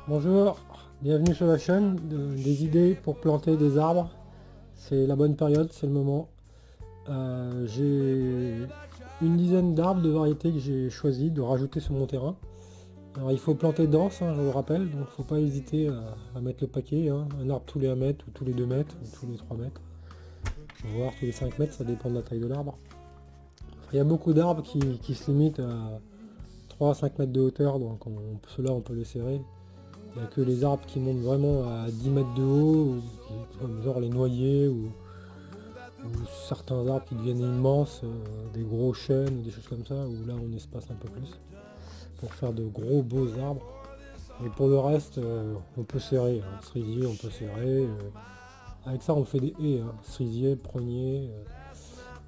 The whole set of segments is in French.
Bonjour, bienvenue sur la chaîne des idées pour planter des arbres. C'est la bonne période, c'est le moment. J'ai une dizaine d'arbres de variétés que j'ai choisi de rajouter sur mon terrain. Alors il faut planter dense, hein, je vous le rappelle, donc faut pas hésiter à mettre le paquet, hein. Un arbre tous les 1 mètre, ou tous les 2 mètres, ou tous les 3 mètres, voire tous les 5 mètres, ça dépend de la taille de l'arbre. Il y a beaucoup d'arbres qui se limitent à 3 à 5 mètres de hauteur, donc ceux-là on peut les serrer. Il n'y a que les arbres qui montent vraiment à 10 mètres de haut, comme genre les noyers, ou certains arbres qui deviennent immenses, des gros chênes, ou des choses comme ça, où là on espace un peu plus, pour faire de gros beaux arbres. Et pour le reste, on peut serrer, hein. Cerisier on peut serrer, avec ça on fait des haies, hein. Cerisier, prunier,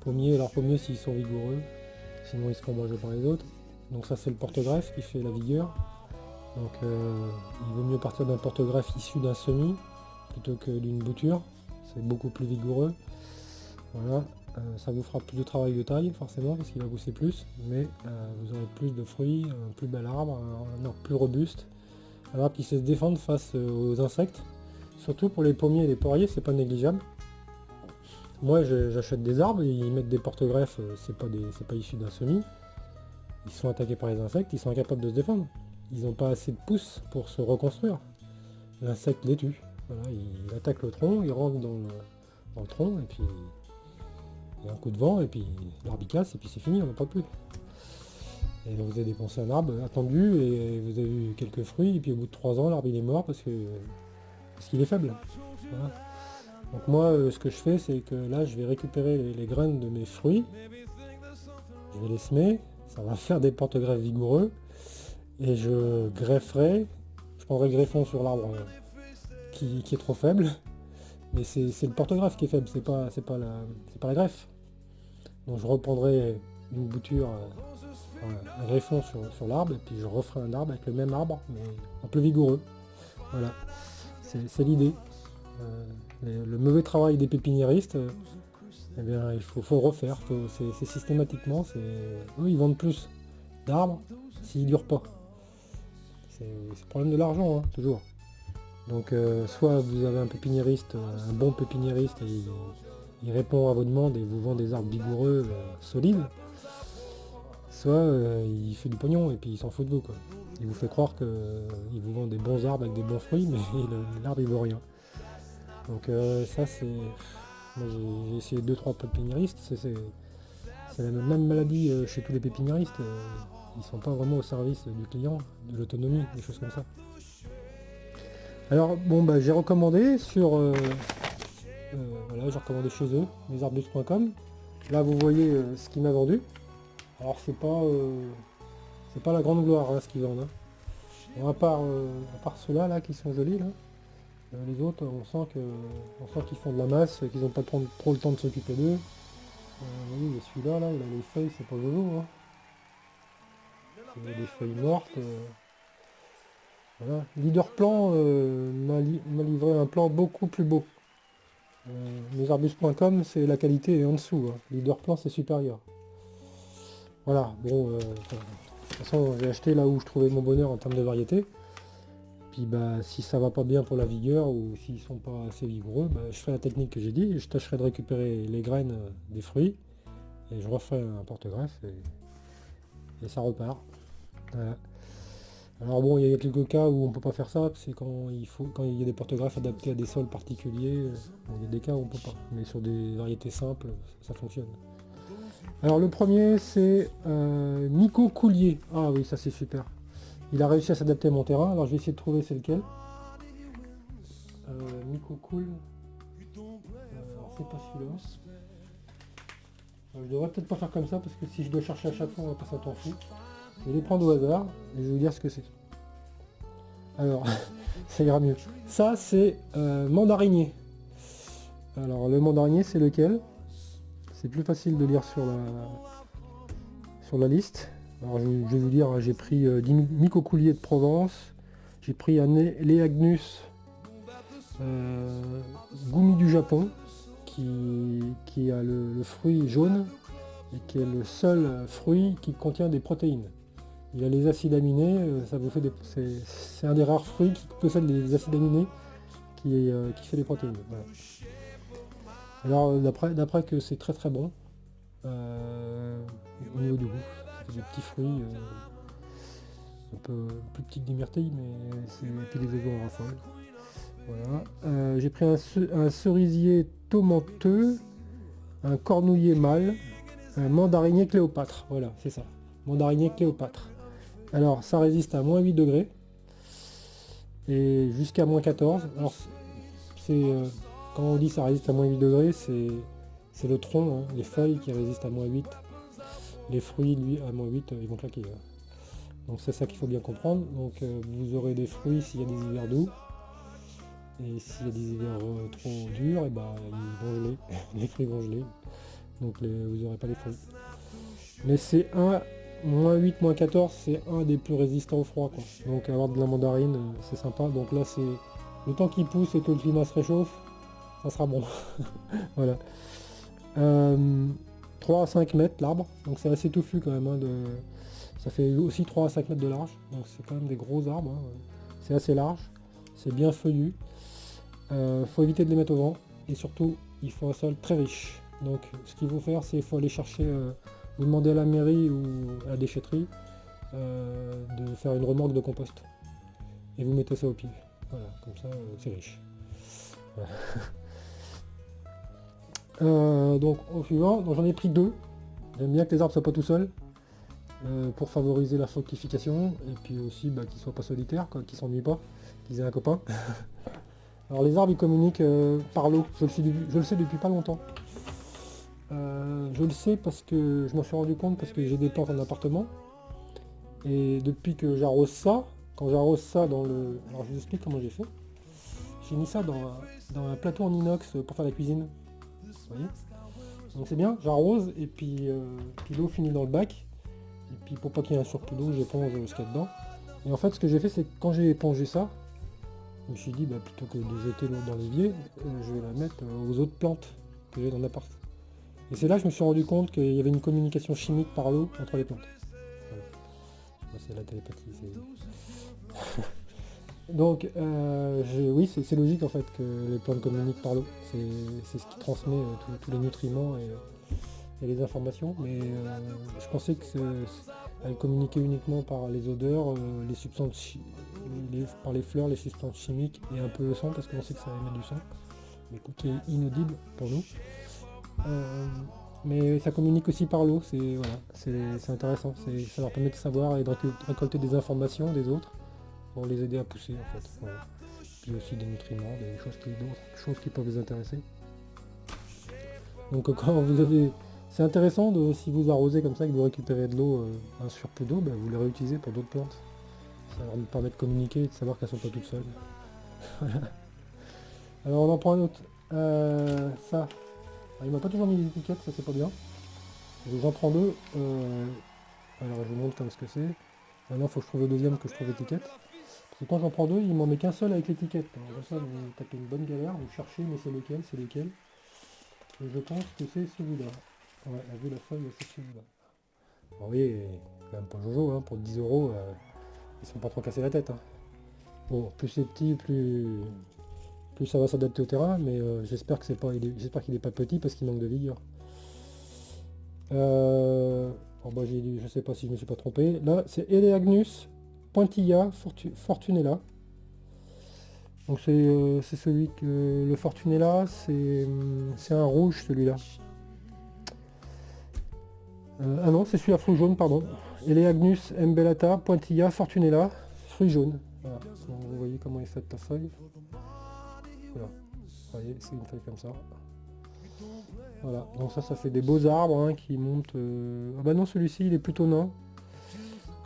pommier, alors pommier s'ils sont vigoureux, sinon ils se font manger par les autres. Donc ça c'est le porte-greffe qui fait la vigueur. Donc il vaut mieux partir d'un porte-greffe issu d'un semis plutôt que d'une bouture, c'est beaucoup plus vigoureux. Voilà, ça vous fera plus de travail de taille forcément parce qu'il va pousser plus, mais vous aurez plus de fruits, un plus bel arbre, un arbre plus robuste, un arbre qui sait se défendre face aux insectes. Surtout pour les pommiers et les poiriers, c'est pas négligeable. Moi j'achète des arbres, ils mettent des porte-greffes, c'est pas issu d'un semis. Ils sont attaqués par les insectes, ils sont incapables de se défendre. Ils n'ont pas assez de pouces pour se reconstruire. L'insecte les tue. Voilà, il attaque le tronc, il rentre dans le tronc, et puis il y a un coup de vent, et puis l'arbre il casse, et puis c'est fini, on n'en parle plus. Et donc vous avez dépensé un arbre attendu, et vous avez eu quelques fruits, et puis au bout de 3 ans, l'arbre il est mort parce qu'il est faible. Voilà. Donc moi, ce que je fais, c'est que là, je vais récupérer les graines de mes fruits, je vais les semer, ça va faire des porte-greffes vigoureux, et je grefferai, je prendrai le greffon sur l'arbre qui est trop faible, mais c'est le porte-greffe qui est faible, c'est pas la greffe. Donc je reprendrai une bouture, un greffon sur l'arbre, et puis je referai un arbre avec le même arbre, mais un peu vigoureux. Voilà, c'est l'idée. Le mauvais travail des pépiniéristes, eh bien il faut refaire, c'est systématiquement, eux ils vendent plus d'arbres s'ils durent pas. C'est le problème de l'argent, hein, toujours. Donc soit vous avez un pépiniériste, un bon pépiniériste, et il répond à vos demandes et vous vend des arbres vigoureux, solides, soit il fait du pognon et puis il s'en fout de vous, quoi. Il vous fait croire qu'il vous vend des bons arbres avec des bons fruits, mais l'arbre il vaut rien. Donc ça c'est. Moi j'ai essayé 2-3 pépiniéristes, c'est la même maladie chez tous les pépiniéristes. Ils sont pas vraiment au service du client, de l'autonomie, des choses comme ça. Alors bon bah j'ai recommandé voilà, j'ai recommandé chez eux, lesarbustes.com. Là vous voyez ce qu'il m'a vendu. Alors c'est pas la grande gloire, hein, ce qu'ils vendent, hein. Bon, à part ceux-là là qui sont jolis là, les autres on sent qu'ils font de la masse, qu'ils n'ont pas trop le temps de s'occuper d'eux. Vous voyez celui-là là, il a les feuilles, c'est pas jojo, hein. Il a des feuilles mortes. Voilà. Leaderplan m'a livré un plan beaucoup plus beau. Lesarbustes.com, c'est la qualité est en dessous, hein. Leaderplan, c'est supérieur. Voilà, bon, de toute façon, j'ai acheté là où je trouvais mon bonheur en termes de variété. Puis bah, si ça va pas bien pour la vigueur, ou s'ils sont pas assez vigoureux, bah, je ferai la technique que j'ai dit, et je tâcherai de récupérer les graines des fruits, et je refais un porte-greffe, et ça repart. Voilà. Alors bon, il y a quelques cas où on peut pas faire ça, c'est quand il y a des porte-greffes adaptés à des sols particuliers. Bon, il y a des cas où on peut pas, mais sur des variétés simples, ça fonctionne. Alors le premier c'est Nico Coulier. Ah oui, ça c'est super. Il a réussi à s'adapter à mon terrain, alors je vais essayer de trouver c'est lequel. Nico Cool. Alors c'est pas celui-là. Je devrais peut-être pas faire comme ça parce que si je dois chercher à chaque fois on va passer un temps fou. Je vais les prendre au hasard et je vais vous dire ce que c'est. Alors, ça ira mieux. Ça, c'est mandarinier. Alors, le mandarinier, c'est lequel? C'est plus facile de lire sur la liste. Alors, je vais vous dire, hein, j'ai pris Mycocoulier de Provence, j'ai pris un Léagnus Gumi du Japon, qui a le fruit jaune, et qui est le seul fruit qui contient des protéines. Il a les acides aminés, ça vous fait c'est un des rares fruits qui possède des acides aminés qui fait des protéines. Voilà. Alors d'après que c'est très très bon au niveau du goût. Ça fait des petits fruits un peu plus petits que des myrtilles, mais c'est puis les oiseaux en raffolent. Voilà. J'ai pris un cerisier tomenteux, un cornouiller mâle, un mandarinier Cléopâtre. Voilà, c'est ça. Mandarinier Cléopâtre. Alors ça résiste à moins 8 degrés et jusqu'à moins 14. Alors c'est quand on dit ça résiste à moins 8 degrés, c'est le tronc, hein, les feuilles qui résistent à moins 8. Les fruits, lui, à moins 8, ils vont claquer. Hein. Donc c'est ça qu'il faut bien comprendre. Donc vous aurez des fruits s'il y a des hivers doux. Et s'il y a des hivers trop durs, et bah, ils vont geler. Les fruits vont geler. Donc vous n'aurez pas les fruits. Mais c'est moins 8, moins 14, c'est un des plus résistants au froid. Quoi. Donc avoir de la mandarine, c'est sympa. Donc là, c'est le temps qu'il pousse et que le climat se réchauffe, ça sera bon. Voilà. 3 à 5 mètres l'arbre, donc c'est assez touffu quand même. Hein, ça fait aussi 3 à 5 mètres de large, donc c'est quand même des gros arbres. Hein. C'est assez large, c'est bien feuillu. Faut éviter de les mettre au vent et surtout il faut un sol très riche. Donc ce qu'il faut faire, c'est qu'il faut aller chercher, vous demandez à la mairie ou à la déchetterie de faire une remorque de compost et vous mettez ça au pied. Voilà, comme ça c'est riche. Voilà. Donc au suivant, donc j'en ai pris 2. J'aime bien que les arbres soient pas tout seuls pour favoriser la fructification et puis aussi qu'ils soient pas solitaires, qu'ils s'ennuient pas, qu'ils aient un copain. Alors les arbres ils communiquent par l'eau, je le sais depuis pas longtemps. Je le sais parce que je m'en suis rendu compte parce que j'ai des plantes en appartement et depuis que j'arrose ça, quand j'arrose ça dans le... Alors je vous explique comment j'ai fait. J'ai mis ça dans un plateau en inox pour faire la cuisine. Vous voyez ? Donc c'est bien, j'arrose et puis l'eau finit dans le bac. Et puis pour pas qu'il y ait un surplus d'eau, j'éponge ce qu'il y a dedans. Et en fait ce que j'ai fait c'est que quand j'ai épongé ça, je me suis dit plutôt que de jeter l'eau dans l'évier, je vais la mettre aux autres plantes que j'ai dans l'appart. Et c'est là que je me suis rendu compte qu'il y avait une communication chimique par l'eau entre les plantes. Voilà. C'est la télépathie. Donc oui, c'est logique en fait que les plantes communiquent par l'eau. C'est ce qui transmet tous les nutriments et les informations. Mais je pensais qu'elle communiquait uniquement par les odeurs, les substances, par les fleurs, les substances chimiques et un peu le son, parce qu'on sait que ça émet du son, mais qui est inaudible pour nous. Mais ça communique aussi par l'eau, c'est intéressant, ça leur permet de savoir et de récolter des informations des autres pour les aider à pousser en fait. Voilà. Puis aussi des nutriments, des choses qui peuvent les intéresser. Donc quand vous avez... C'est intéressant si vous arrosez comme ça et que vous récupérez de l'eau, un surplus d'eau, vous les réutilisez pour d'autres plantes. Ça leur permet de communiquer et de savoir qu'elles ne sont pas toutes seules. Alors on en prend un autre. Ça. Alors, il m'a pas toujours mis les étiquettes, ça c'est pas bien. J'en prends 2. Alors je vous montre comme ce que c'est. Maintenant il faut que je trouve le deuxième que je trouve l'étiquette. Parce que quand j'en prends 2, il m'en met qu'un seul avec l'étiquette. Alors ça vous tapez une bonne galère, vous cherchez mais c'est lequel. Et je pense que c'est celui-là. Ouais, vu la feuille, c'est celui-là. Alors oui, quand même pas Jojo, hein, pour 10 €, ils sont pas trop cassés la tête. Hein. Bon, plus c'est petit, plus ça va s'adapter au terrain, mais j'espère qu'il n'est pas petit parce qu'il manque de vigueur. Je sais pas si je me suis pas trompé. Là, c'est Elaeagnus pointilla fortunella. Donc c'est celui que le fortunella, c'est un rouge celui-là. Ah non, c'est celui à fruits jaunes, pardon. Elaeagnus embellata pointilla fortunella, fruits jaunes. Voilà. Donc, vous voyez comment est faite la feuille. Voilà. Vous voyez, c'est une feuille comme ça. Voilà, donc ça fait des beaux arbres qui montent... Ah bah non, celui-ci, il est plutôt nain.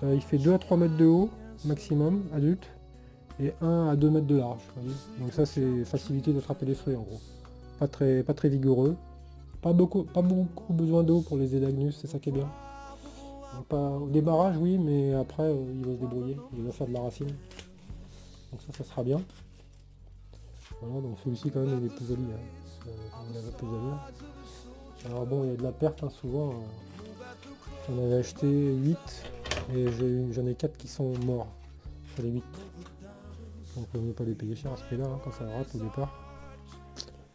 Il fait 2 à 3 mètres de haut, maximum, adulte, et 1 à 2 mètres de large. Vous voyez, donc ça, c'est facilité d'attraper les fruits, en gros. Pas très vigoureux. Pas beaucoup besoin d'eau pour les Elaeagnus, c'est ça qui est bien. Donc, pas, au démarrage, oui, mais après, il va se débrouiller. Il va faire de la racine. Donc ça sera bien. Voilà, donc celui-ci, quand même, il est plus joli. Il a plus allure. Alors bon, il y a de la perte, souvent. J'en avais acheté 8. Et j'en ai 4 qui sont morts sur les 8. Donc on ne peut pas les payer cher à ce prix-là, hein, quand ça rate au départ.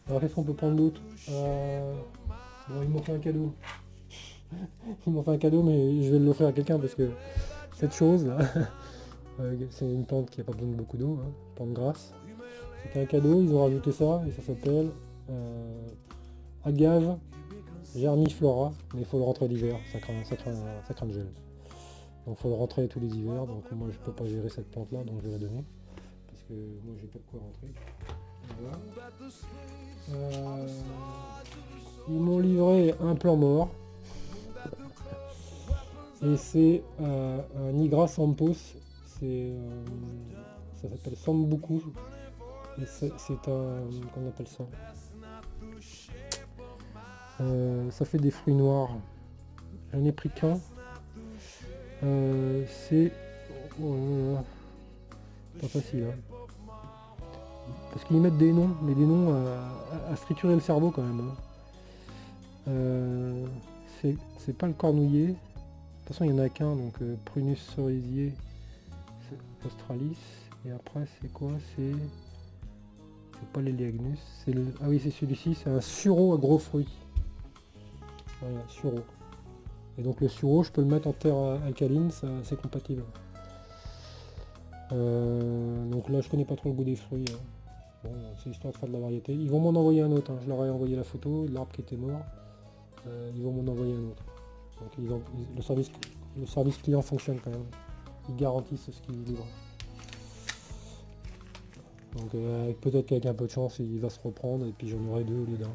Alors qu'est-ce qu'on peut prendre d'autre? Bon, ils m'ont fait un cadeau. Ils m'ont fait un cadeau, mais je vais l'offrir à quelqu'un parce que cette chose là, c'est une plante qui n'a pas besoin de beaucoup d'eau, hein, plante grasse. C'était un cadeau, ils ont rajouté ça et ça s'appelle agave germiflora, mais il faut le rentrer l'hiver, ça craint le gel. Donc il faut le rentrer tous les hivers, donc moi je peux pas gérer cette plante là, donc je vais la donner. Parce que moi j'ai pas de quoi rentrer. Voilà. Ils m'ont livré un plan mort. Et c'est un Nigra Sampos. Ça s'appelle Sambuku. Et c'est un... Comment on appelle ça? Ça fait des fruits noirs. J'en ai pris qu'un. C'est... Oh là là. Pas facile, hein. Parce qu'ils mettent des noms, mais des noms à triturer le cerveau quand même, hein. C'est pas le cornouiller. De toute façon, il n'y en a qu'un, donc Prunus cerisier, australis. Et après, c'est quoi? C'est pas l'Eleagnus. Ah oui, c'est celui-ci, c'est un sureau à gros fruits. Voilà, sureau. Et donc le sureau, je peux le mettre en terre alcaline, c'est compatible. Donc là, je connais pas trop le goût des fruits, hein. Bon, c'est histoire de faire de la variété. Ils vont m'en envoyer un autre, hein. Je leur ai envoyé la photo de l'arbre qui était mort. Ils vont m'en envoyer un autre. Donc le service client fonctionne quand même. Ils garantissent ce qu'ils livrent. Donc peut-être qu'avec un peu de chance, il va se reprendre et puis j'en aurai 2 au lieu d'un.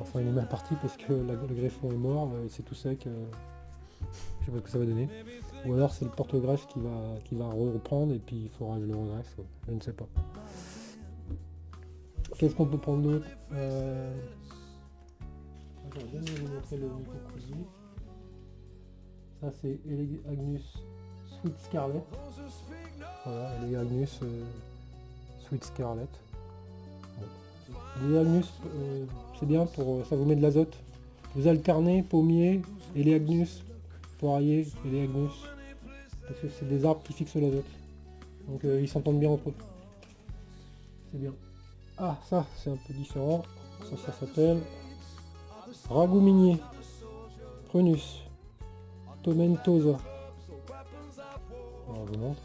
Enfin, il est mal parti parce que le greffon est mort, c'est tout sec. Je sais pas ce que ça va donner. Ou alors c'est le porte-greffe qui va reprendre et puis il faudra que je le regreffe. Je ne sais pas. Qu'est-ce qu'on peut prendre d'autre? J'aurais bien aimé vous montrer le Mycocoulis. Ça c'est Eleagnus Sweet Scarlet. Voilà, Eleagnus Sweet Scarlet. Bon. Eleagnus, c'est bien pour ça vous met de l'azote. Vous alternez pommier, Eleagnus, poirier, Eleagnus. Parce que c'est des arbres qui fixent l'azote. Donc ils s'entendent bien entre eux. C'est bien. Ah, ça c'est un peu différent. Ça s'appelle ragoût minier, Prunus, tomentosa. Alors, je vous montre.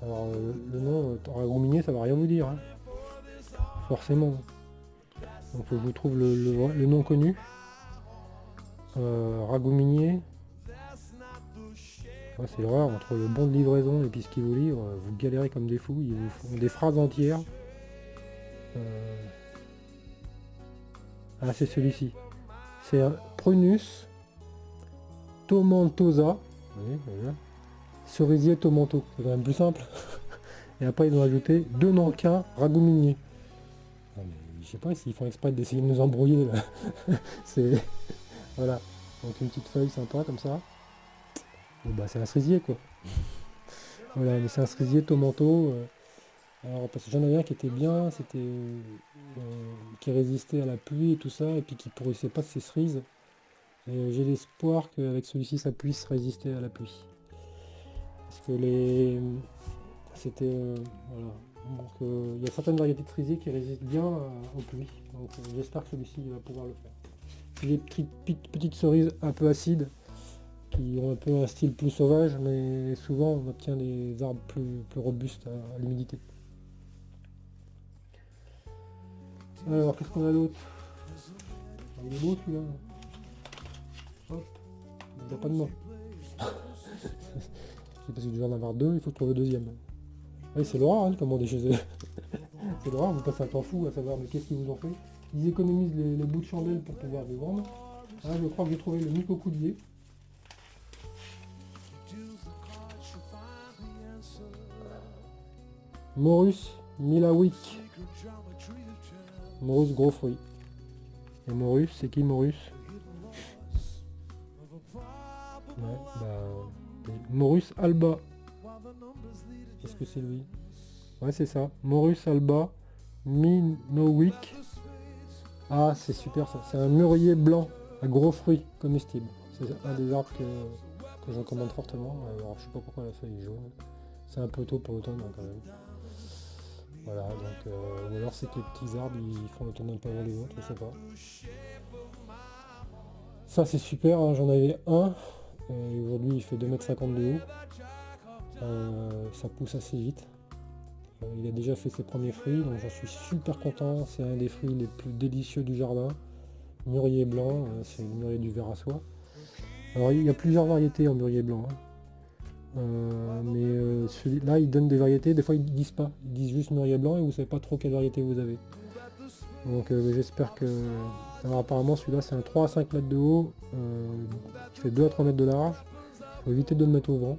Alors le nom ragoût minier, ça va rien vous dire, hein. Forcément. Donc faut que je vous trouve le nom connu. Ragoût minier. Ouais, c'est l'horreur entre le bon de livraison et puis ce qu'ils vous livrent. Vous galérez comme des fous. Ils vous font des phrases entières. Ah, c'est celui-ci. C'est un Prunus tomentosa. Oui, voilà. Cerisier tomanto. C'est quand même plus simple. Et après, ils ont ajouté 2 nanquins ragoût minier. Non, mais je sais pas s'ils font exprès d'essayer de nous embrouiller là. C'est. Voilà. Donc une petite feuille sympa comme ça. Bon, bah c'est un cerisier quoi. Voilà, mais c'est un cerisier tomanto. Alors parce que j'en avais un qui était bien, c'était qui résistait à la pluie et tout ça, et puis qui pourrissait pas ses cerises. Et j'ai l'espoir qu'avec celui-ci ça puisse résister à la pluie. Parce que c'était voilà. Donc il y a certaines variétés de cerisier qui résistent bien aux pluies. Donc j'espère que celui-ci va pouvoir le faire. C'est des petites cerises un peu acides qui ont un peu un style plus sauvage, mais souvent on obtient des arbres plus robustes à l'humidité. Alors qu'est-ce qu'on a d'autre? Il est beau celui-là. Hop, il n'y a pas de nom. C'est parce qu'il doit en avoir 2, il faut trouver le deuxième. Oui, c'est l'horreur, hein, commander chez eux. C'est l'horreur, vous passez un temps fou à savoir mais qu'est-ce qu'ils vous ont fait. Ils économisent les bouts de chandelle pour pouvoir vous vendre. Là, je crois que j'ai trouvé le Mycocoulis. Morus Milawik. Morus gros fruit. Et Morus, c'est qui Morus? Ouais, bah, Morus alba. Est-ce que c'est lui? Ouais, c'est ça. Morus alba Minowik. Ah, c'est super ça. C'est un mûrier blanc à gros fruits comestibles. C'est un des arbres que que je recommande fortement. Alors je sais pas pourquoi la feuille est jaune. C'est un peu tôt pour l'automne hein, quand même. Voilà, donc ou alors c'est que les petits arbres ils font l'automne un peu avant les autres, je sais pas. Ça c'est super, hein, j'en avais un, et aujourd'hui il fait 2,50 m de haut. Ça pousse assez vite. Il a déjà fait ses premiers fruits, donc j'en suis super content. C'est un des fruits les plus délicieux du jardin. Mûrier blanc, c'est le mûrier du verre à soie. Alors il y a plusieurs variétés en mûrier blanc. Hein. Mais celui-là, il donne des variétés, des fois ils disent pas. Ils disent juste mûrier blanc et vous savez pas trop quelle variété vous avez. Donc j'espère que... Alors apparemment celui-là c'est un 3 à 5 mètres de haut, qui fait 2 à 3 mètres de large. Faut éviter de le mettre au vent.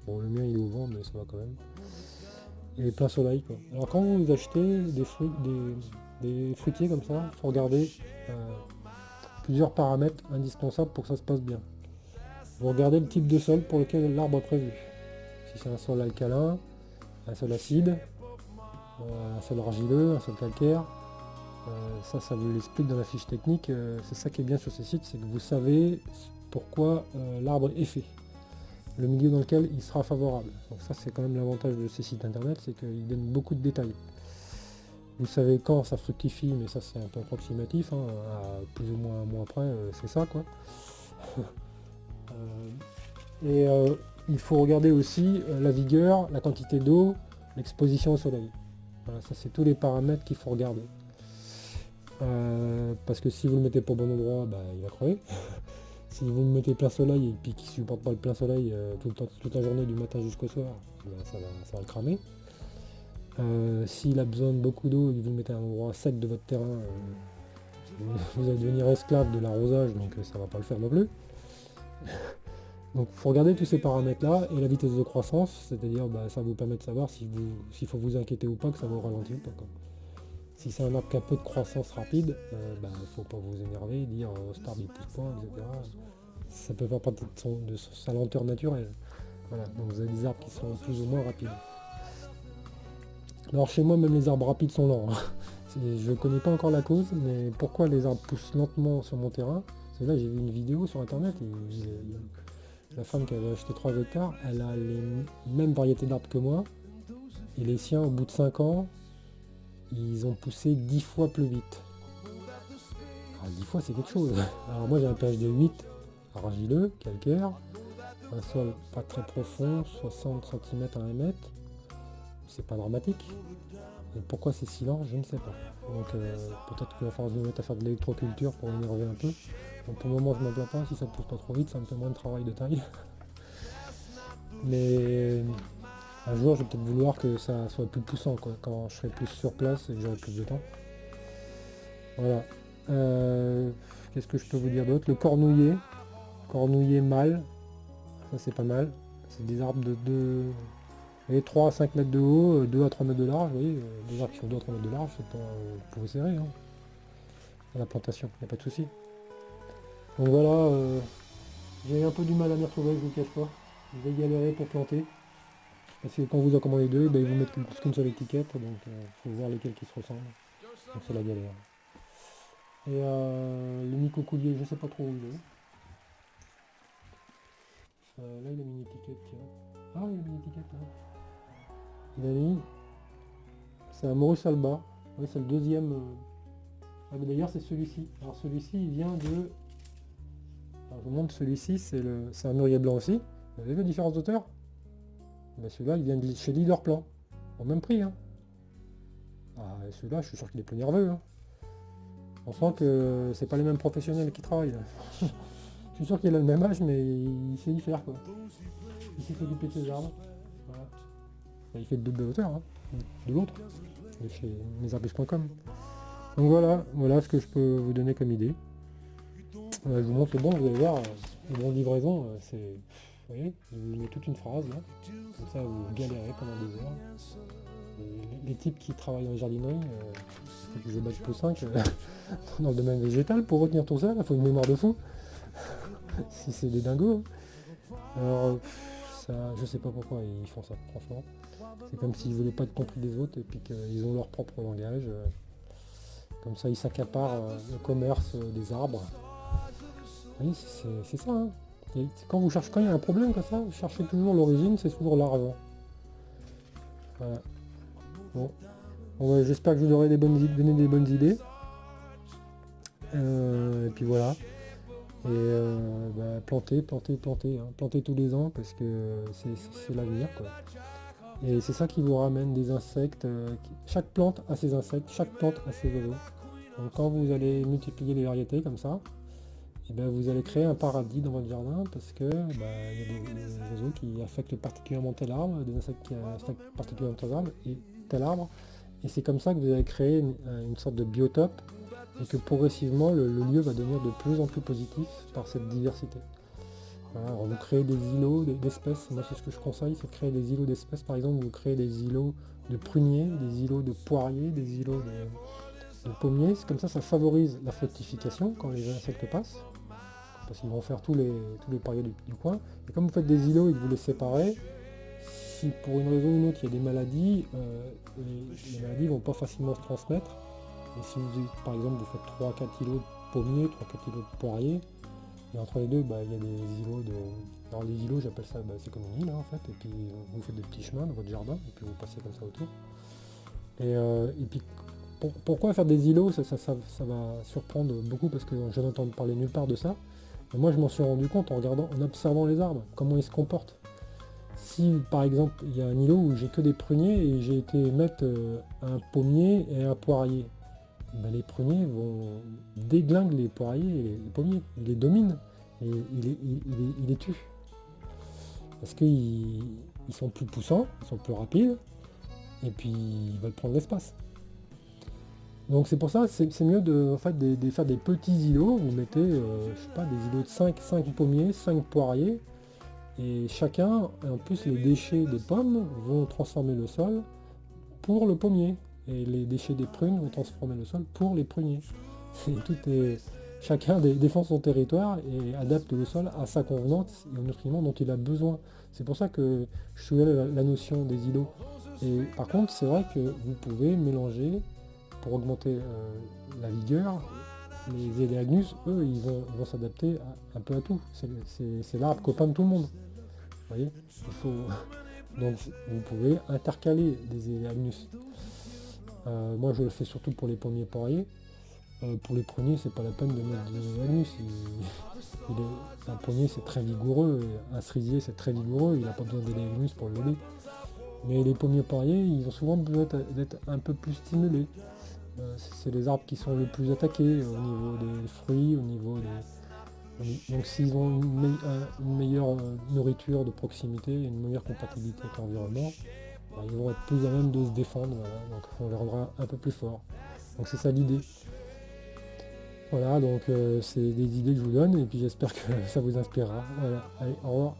Bon le mien il est au vent mais ça va quand même. Et plein soleil quoi. Alors quand vous achetez des fruits, des fruitiers comme ça, il faut regarder plusieurs paramètres indispensables pour que ça se passe bien. Vous regardez le type de sol pour lequel l'arbre est prévu. Si c'est un sol alcalin, un sol acide, un sol argileux, un sol calcaire. Ça vous l'explique dans la fiche technique. C'est ça qui est bien sur ces sites, c'est que vous savez pourquoi l'arbre est fait. Le milieu dans lequel il sera favorable. Donc ça c'est quand même l'avantage de ces sites internet, c'est qu'ils donnent beaucoup de détails. Vous savez quand ça fructifie, mais ça c'est un peu approximatif, hein, à plus ou moins un mois après, c'est ça quoi. Il faut regarder aussi la vigueur, la quantité d'eau, l'exposition au soleil. Voilà, ça c'est tous les paramètres qu'il faut regarder. Parce que si vous le mettez pas au bon endroit, bah, il va crever. Si vous le mettez plein soleil et puis qu'il supporte pas le plein soleil toute la journée du matin jusqu'au soir, bah, ça va le cramer. S'il a besoin de beaucoup d'eau et que vous le mettez à un endroit sec de votre terrain, vous allez devenir esclave de l'arrosage, donc ça va pas le faire non plus. Donc il faut regarder tous ces paramètres là et la vitesse de croissance, c'est-à-dire bah, ça vous permet de savoir s'il faut vous inquiéter ou pas, que ça va ralentir ou pas. Quoi. Si c'est un arbre qui a peu de croissance rapide, bah, faut pas vous énerver, dire cet arbre il pousse pas, etc. Ça peut faire partie de sa lenteur naturelle. Voilà, donc vous avez des arbres qui sont plus ou moins rapides. Alors chez moi même les arbres rapides sont lents. Hein. Je connais pas encore la cause, mais pourquoi les arbres poussent lentement sur mon terrain? Parce que là j'ai vu une vidéo sur internet et la femme qui avait acheté 3 hectares, elle a les mêmes variétés d'arbres que moi. Et les siens au bout de 5 ans, ils ont poussé 10 fois plus vite. Alors 10 fois c'est quelque chose. Alors moi j'ai un pH de 8, argileux, calcaire, un sol pas très profond, 60 cm à 1 mètre. C'est pas dramatique. Et pourquoi c'est si lent, je ne sais pas. Donc peut-être qu'il va falloir se mettre à faire de l'électroculture pour énerver un peu. Donc pour le moment je m'en plains pas, si ça pousse pas trop vite, ça me fait moins de travail de taille. Mais un jour je vais peut-être vouloir que ça soit plus poussant quoi, quand je serai plus sur place et que j'aurai plus de temps. Voilà. Qu'est-ce que je peux vous dire d'autre? Le cornouiller mâle, ça c'est pas mal. C'est des arbres de 3 à 5 mètres de haut, 2 à 3 mètres de large, vous voyez, des arbres qui font 2 à 3 mètres de large, c'est pas, vous pouvez serrer hein, à la plantation, il n'y a pas de souci. Donc voilà, j'ai un peu du mal à m'y retrouver, je vous le cache pas. Je vais galérer pour planter. Parce que quand vous en commandez deux, ben, ils vous mettent qu'une seule étiquette, donc il faut voir lesquels qui se ressemblent. Donc c'est la galère. Et le micocoulier, je sais pas trop où il est. Là il a mis une étiquette, tiens. Ah il a mis une étiquette là. Il a mis. C'est un Morus alba. Ouais, c'est le deuxième. Ah mais d'ailleurs c'est celui-ci. Alors celui-ci il vient de. Alors, je vous montre celui-ci, c'est un mûrier blanc aussi. Vous avez vu la différence d'auteur? Ben, celui-là il vient de chez Leader Plan. Au même prix. Hein. Ah, celui-là je suis sûr qu'il est plus nerveux. Hein. On sent que c'est pas les mêmes professionnels qui travaillent. Là. Je suis sûr qu'il a le même âge mais il sait y faire quoi. Il sait s'occuper de ses arbres. Voilà. Ben, il fait le double de hauteur hein, de l'autre. De chez mesarbus.com. Donc voilà ce que je peux vous donner comme idée. Je vous montre le bon, vous allez voir, le bon de livraison, c'est. Vous voyez, je vous mets toute une phrase là, comme ça vous galérez pendant 2 heures. Les types qui travaillent en jardinerie, faut qu'ils aient bac plus 5 dans le domaine végétal pour retenir tout ça, il faut une mémoire de fou. Si c'est des dingos. Alors ça, je sais pas pourquoi ils font ça, franchement. C'est comme s'ils voulaient pas être compris des autres et puis qu'ils ont leur propre langage. Comme ça ils s'accaparent le commerce des arbres. Oui, c'est ça. Hein. Et quand il y a un problème comme ça, vous cherchez toujours l'origine, c'est toujours l'argent. Voilà. Bon. Bon, ouais, j'espère que je vous aurai donné des bonnes idées. Et puis voilà. Et planter, hein. Planter tous les ans parce que c'est l'avenir, quoi. Et c'est ça qui vous ramène des insectes. Chaque plante a ses insectes, chaque plante a ses oiseaux. Donc quand vous allez multiplier les variétés comme ça, et ben vous allez créer un paradis dans votre jardin parce que y a des oiseaux qui affectent particulièrement tel arbre, des insectes qui affectent particulièrement tel arbre. Et c'est comme ça que vous allez créer une sorte de biotope et que progressivement le lieu va devenir de plus en plus positif par cette diversité. Voilà, alors vous créez des îlots d'espèces, moi c'est ce que je conseille, c'est de créer des îlots d'espèces. Par exemple, vous créez des îlots de pruniers, des îlots de poiriers, des îlots de pommiers. C'est comme ça favorise la fructification quand les insectes passent, parce qu'ils vont faire tous les poiriers du coin. Et comme vous faites des îlots et que vous les séparez, si pour une raison ou une autre il y a des maladies, les maladies ne vont pas facilement se transmettre. Et si vous, par exemple, vous faites 3-4 îlots de pommiers, 3-4 îlots de poiriers, et entre les deux, il y a des îlots de... Alors les îlots, j'appelle ça, c'est comme une île, hein, en fait, et puis vous faites des petits chemins dans votre jardin, et puis vous passez comme ça autour. Et puis, pourquoi faire des îlots, ça va surprendre beaucoup, parce que je n'entends parler nulle part de ça. Mais moi, je m'en suis rendu compte en observant les arbres, comment ils se comportent. Si, par exemple, il y a un îlot où j'ai que des pruniers, et j'ai été mettre un pommier et un poirier, les pruniers vont déglinguer les poiriers et les pommiers, ils les dominent et ils les tuent. Parce qu'ils sont plus poussants, ils sont plus rapides, et puis ils veulent prendre l'espace. Donc c'est pour ça, c'est mieux de faire des petits îlots, vous mettez, je sais pas, des îlots de 5 pommiers, 5 poiriers, et chacun, en plus les déchets des pommes vont transformer le sol pour le pommier. Et les déchets des prunes vont transformer le sol pour les pruniers. Chacun défend son territoire et adapte le sol à sa convenance et aux nutriments dont il a besoin. C'est pour ça que je soulève la notion des îlots. Et par contre, c'est vrai que vous pouvez mélanger, pour augmenter la vigueur, les Eleagnus, eux, ils vont s'adapter un peu à tout. C'est l'arbre copain de tout le monde. Vous voyez, donc vous pouvez intercaler des Eleagnus. Moi je le fais surtout pour les pommiers poiriers. Pour les pruniers, c'est pas la peine de mettre des Eleagnus. Un pommier c'est très vigoureux, un cerisier c'est très vigoureux, il n'a pas besoin d'Eleagnus pour l'aider. Mais les pommiers poiriers, ils ont souvent besoin d'être un peu plus stimulés. C'est les arbres qui sont les plus attaqués au niveau des fruits, au niveau des... Donc s'ils ont une meilleure nourriture de proximité, une meilleure compatibilité avec l'environnement, ils vont être plus à même de se défendre, voilà. Donc on les rendra un peu plus forts. Donc c'est ça l'idée. Voilà, donc c'est des idées que je vous donne, et puis j'espère que ça vous inspirera. Voilà, allez, au revoir.